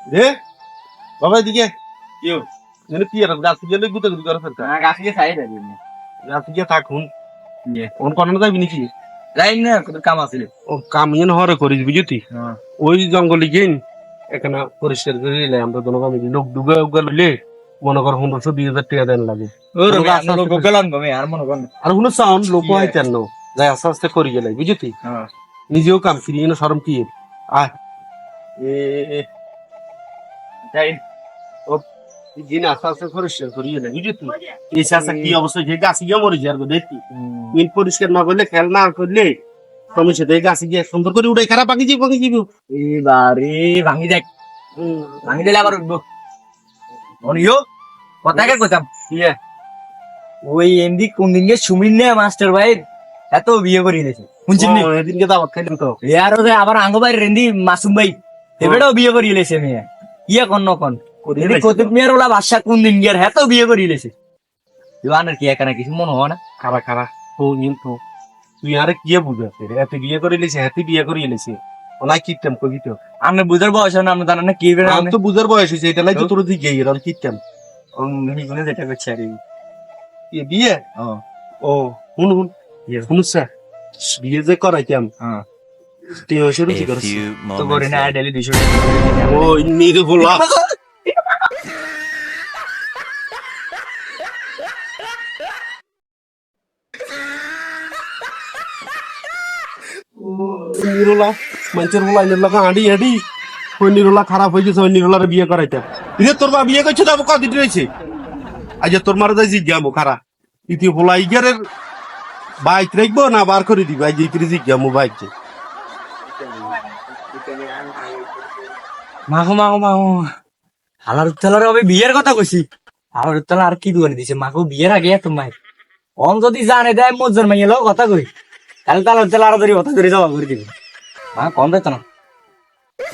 রে বাবা এদিকে কেউ যেন কি আর গাছ গেলে গুতে গুতে করে ফেলতে গাছে খাই যাবি গাছ গিয়ে থাকুন কোন কোন যাবি নাকি যাই না তোর কাম আছে ও কাম ইন হরে করিস বুঝতি ওই জঙ্গলে গিয়ে এখানে পরিষ্কার করে নিলে আমরা দোনো কামে লোক ডুবে উগে লইলে মনে কর 1500-2000 টাকা দেন লাগে লোক গেলাম গমে আর মনে কর আর কোনো সাউন্ড লোক আইতেন না যাই আস্তে আস্তে করি গেলে বুঝতি নিজেও কাম ফিরিয়ে না শরম কি আয় যাই দিন আস্তে আস্তে পরিষ্কার করি গেলে বুঝতি এই চাষা কি অবস্থা যে গাছ গিয়ে মরে যার দেখি মিন পরিষ্কার না করলে খেল না করলে সমস্যা দেয় গাছ গিয়ে সুন্দর করে উড়াই খারাপ বাকি যাবি এবারে ভাঙি দেখ ভাঙি দিলে আবার উঠবো অনিও কথাকে কইতাম ইয়ে ওই এমডি কোন দিন গে সুমিন নে মাস্টার ভাই এত বিয়ে করে নিয়েছে শুনছেন নি এদিনকে দাওয়াত খাইলাম তো ইয়ার ওদের আবার আঙ্গ ভাই রেন্দি মাসুম ভাই এবারেও বিয়ে করে নিয়েছে মেয়ে ইয়ে কোন নকন কৌতুক মেয়ের ওলা বাদশা কোন দিন গিয়ে এত বিয়ে করে নিয়েছে জোয়ানের কি এখানে কিছু মনে হয় না খারা খারা তো নিন তো তুই আরে কি বুঝাতে এত বিয়ে করে লিছে হাতি বিয়ে করে লিছে ওনাই কিটতাম কবি তো আপনি বুঝার বয়স হয় না আপনি জানেন না কি আমি তো বুঝার বয়স হয়েছে এটা লাই তো তোর দিকে গিয়ে আর কিটতাম মিগুনে যেটা করছে আর এ বিয়ে ও হুন হুন হুন স্যার বিয়ে যে করাইতাম হ্যাঁ তুই শুরু কি করছিস তো করে না ডেলি 200 ও নিরে বলা নিরোলা মানুষের বলা এলাকা আডি আডি ওই নিরোলা খারাপ হয়ে গেছে ওই নিরোলার বিয়ে করাইতাম ইরে তোর বা বিয়ে করছে যাবো কদিন রয়েছে আজ তোর মারা যাই জিজ্ঞামো খারা ইতিও বলা ইগারের বাইক রাখবো না বার করে দিবি আজ ইতিরে জিজ্ঞামো বাইক যে মাগো মাগো মাগো হালার উত্তালার হবে বিয়ের কথা কইছি হালার উত্তালা আর কি দুয়ারে দিছে মাগো বিয়ের আগে এত মাই অন যদি জানে দেয় মজ্জর মাইয়েলো কথা কই তাহলে তাহলে উত্তালা আর ধরি কথা ধরে যাওয়া করে দিবি মা কম দেয় না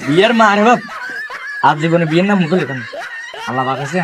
বিয়ের মা রে বাপ আর জীবনে বিয়ের নাম মুখে লেখান আল্লাহ বাকাছে